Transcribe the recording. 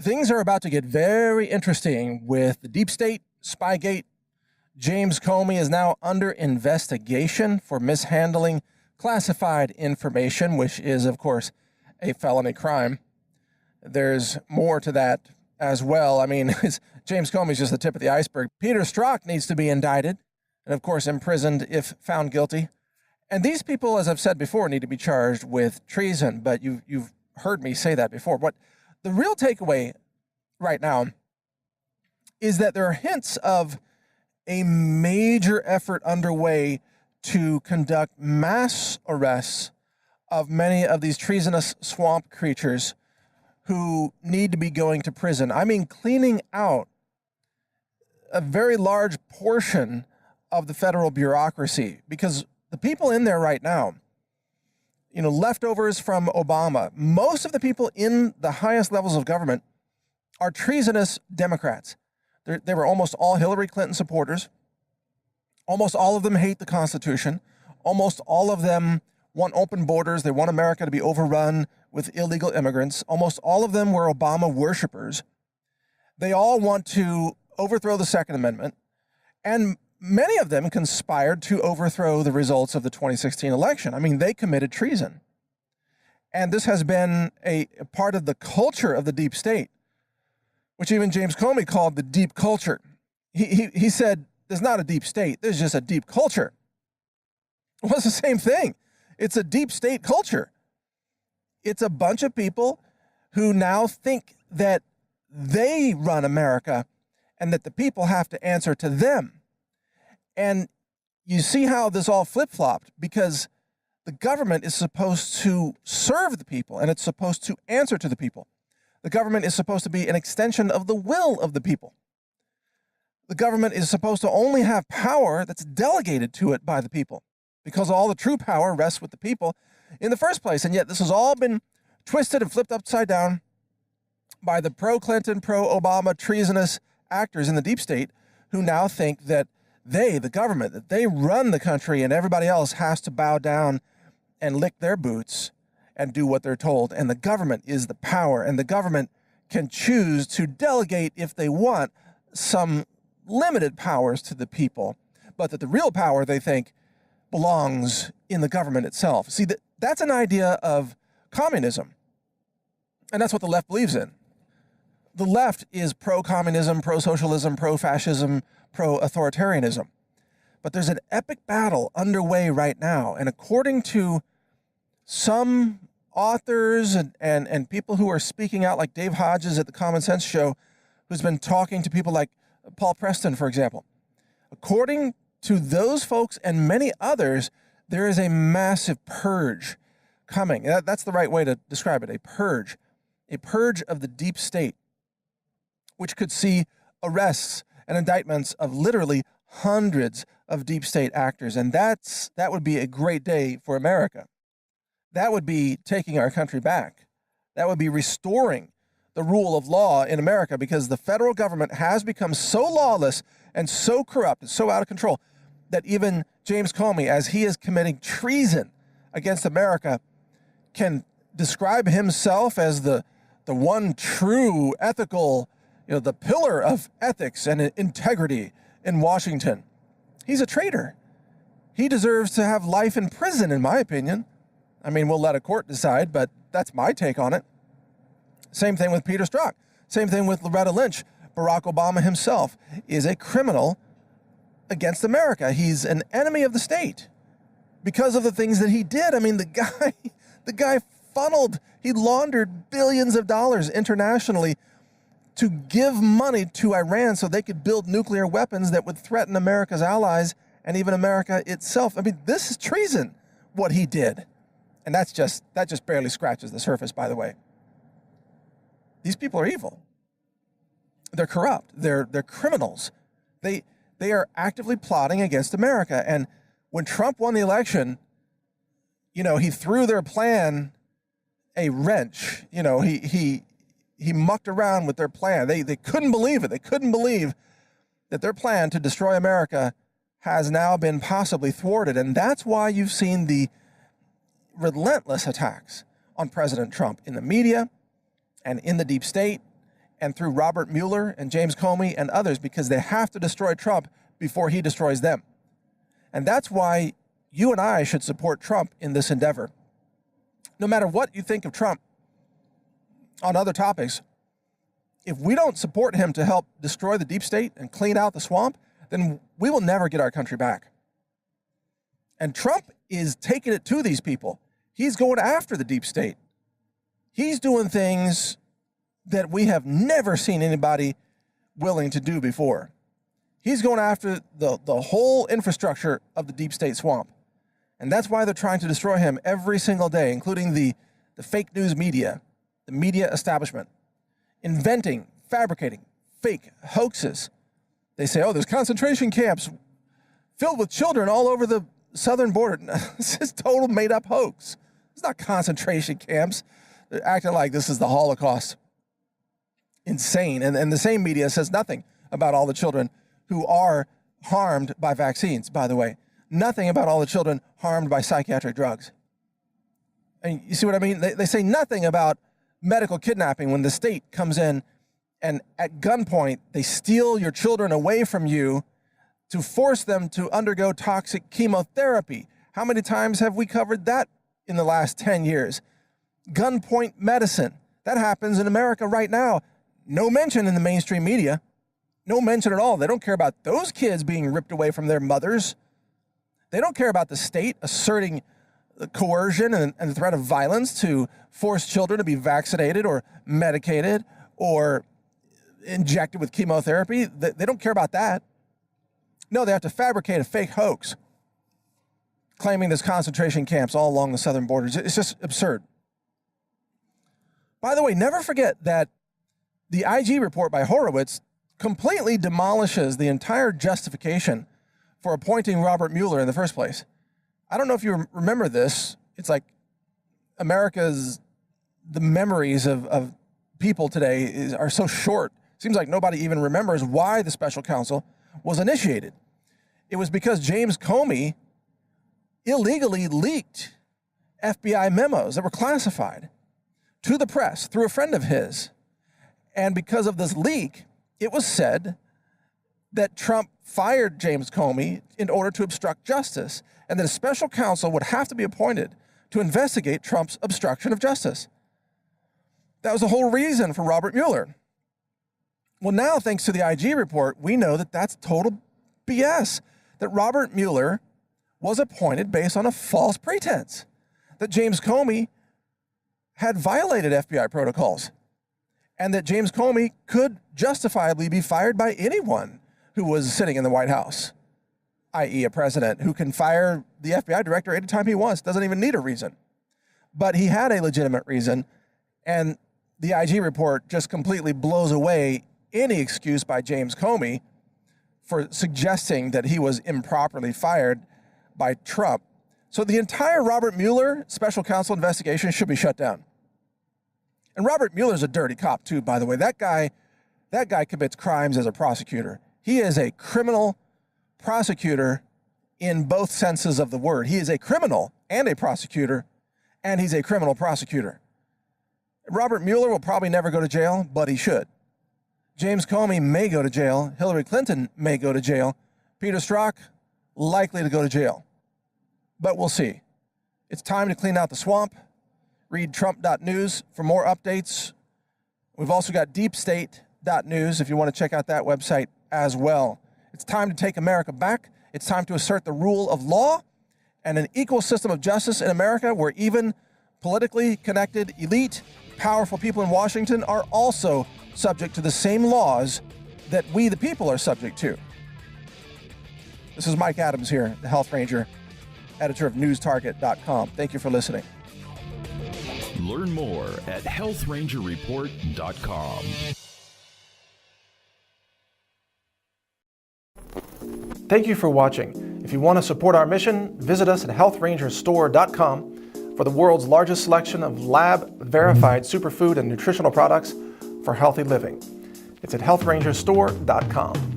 Things are about to get very interesting with the deep state, Spygate. James Comey is now under investigation for mishandling classified information, which is, of course, a felony crime. There's more to that as well. I mean, James Comey is just the tip of the iceberg. Peter Strzok needs to be indicted and, of course, imprisoned if found guilty. And these people, as I've said before, need to be charged with treason. But you've heard me say that before. What the real takeaway right now is that there are hints of a major effort underway to conduct mass arrests of many of these treasonous swamp creatures who need to be going to prison. I mean, cleaning out a very large portion of the federal bureaucracy, because the people in there right now, leftovers from Obama, most of the people in the highest levels of government are treasonous Democrats. They were almost all Hillary Clinton supporters. Almost all of them hate the Constitution. Almost all of them want open borders. They want America to be overrun with illegal immigrants. Almost all of them were Obama worshipers. They all want to overthrow the Second Amendment. And many of them conspired to overthrow the results of the 2016 election. I mean, they committed treason. And this has been a part of the culture of the deep state, which even James Comey called the deep culture. He said, there's not a deep state, there's just a deep culture. Well, it's the same thing. It's a deep state culture. It's a bunch of people who now think that they run America and that the people have to answer to them. And you see how this all flip-flopped, because the government is supposed to serve the people and it's supposed to answer to the people. The government is supposed to be an extension of the will of the people. The government is supposed to only have power that's delegated to it by the people, because all the true power rests with the people in the first place. And yet this has all been twisted and flipped upside down by the pro-Clinton, pro-Obama treasonous actors in the deep state who now think that they, the government, that they run the country and everybody else has to bow down and lick their boots and do what they're told. And the government is the power, and the government can choose to delegate, if they want, some limited powers to the people, but that the real power, they think, belongs in the government itself. See, that's an idea of communism, and that's what the left believes in. The left is pro-communism, pro-socialism, pro-fascism, pro-authoritarianism. But there's an epic battle underway right now, and according to some authors and people who are speaking out, like Dave Hodges at the Common Sense Show, who's been talking to people like Paul Preston, for example. According to those folks and many others, there is a massive purge coming. That's the right way to describe it, a purge of the deep state, which could see arrests and indictments of literally hundreds of deep state actors. And that would be a great day for America. That would be taking our country back. That would be restoring the rule of law in America, because the federal government has become so lawless and so corrupt and so out of control that even James Comey, as he is committing treason against America, can describe himself as the one true ethical, the pillar of ethics and integrity in Washington. He's a traitor. He deserves to have life in prison, in my opinion. I mean, we'll let a court decide, but that's my take on it. Same thing with Peter Strzok. Same thing with Loretta Lynch. Barack Obama himself is a criminal against America. He's an enemy of the state because of the things that he did. I mean, the guy he laundered billions of dollars internationally to give money to Iran so they could build nuclear weapons that would threaten America's allies and even America itself. I mean, this is treason, what he did. And that just barely scratches the surface, by the way. These people are evil. They're corrupt. They're criminals. They are actively plotting against America. And when Trump won the election, he threw their plan a wrench. He mucked around with their plan. They couldn't believe it. They couldn't believe that their plan to destroy America has now been possibly thwarted. And that's why you've seen the relentless attacks on President Trump in the media and in the deep state and through Robert Mueller and James Comey and others, because they have to destroy Trump before he destroys them. And that's why you and I should support Trump in this endeavor. No matter what you think of Trump on other topics, if we don't support him to help destroy the deep state and clean out the swamp, then we will never get our country back. And Trump is taking it to these people. He's going after the deep state. He's doing things that we have never seen anybody willing to do before. He's going after the whole infrastructure of the deep state swamp. And that's why they're trying to destroy him every single day, including the fake news media, the media establishment, inventing, fabricating fake hoaxes. They say, oh, there's concentration camps filled with children all over the southern border. This is total made-up hoax. It's not concentration camps. They're acting like this is the Holocaust. Insane. And the same media says nothing about all the children who are harmed by vaccines, by the way. Nothing about all the children harmed by psychiatric drugs. And you see what I mean? They say nothing about medical kidnapping when the state comes in and at gunpoint, they steal your children away from you to force them to undergo toxic chemotherapy. How many times have we covered that in the last 10 years? Gunpoint medicine. That happens in America right now. No mention in the mainstream media. No mention at all. They don't care about those kids being ripped away from their mothers. They don't care about the state asserting coercion and the threat of violence to force children to be vaccinated or medicated or injected with chemotherapy. They don't care about that. No, they have to fabricate a fake hoax claiming there's concentration camps all along the southern borders. It's just absurd. By the way, never forget that the IG report by Horowitz completely demolishes the entire justification for appointing Robert Mueller in the first place. I don't know if you remember this. It's like the memories of people today are so short. Seems like nobody even remembers why the special counsel was initiated. It was because James Comey illegally leaked FBI memos that were classified to the press through a friend of his. And because of this leak, it was said that Trump fired James Comey in order to obstruct justice, and that a special counsel would have to be appointed to investigate Trump's obstruction of justice. That was the whole reason for Robert Mueller. Well, now, thanks to the IG report, we know that that's total BS, that Robert Mueller was appointed based on a false pretense, that James Comey had violated FBI protocols, and that James Comey could justifiably be fired by anyone who was sitting in the White House, i.e. a president who can fire the FBI director anytime he wants, doesn't even need a reason. But he had a legitimate reason, and the IG report just completely blows away any excuse by James Comey for suggesting that he was improperly fired by Trump. So the entire Robert Mueller special counsel investigation should be shut down. And Robert Mueller's a dirty cop too, by the way. That guy commits crimes as a prosecutor. He is a criminal prosecutor in both senses of the word. He is a criminal and a prosecutor, and he's a criminal prosecutor. Robert Mueller will probably never go to jail, but he should. James Comey may go to jail. Hillary Clinton may go to jail. Peter Strzok, likely to go to jail. But we'll see. It's time to clean out the swamp. Read Trump.news for more updates. We've also got deepstate.news if you want to check out that website as well. It's time to take America back. It's time to assert the rule of law and an equal system of justice in America where even politically connected, elite, powerful people in Washington are also subject to the same laws that we, the people, are subject to. This is Mike Adams here, the Health Ranger, editor of NewsTarget.com. Thank you for listening. Learn more at healthrangerreport.com. Thank you for watching. If you want to support our mission, visit us at healthrangerstore.com for the world's largest selection of lab-verified superfood and nutritional products for healthy living. It's at healthrangerstore.com.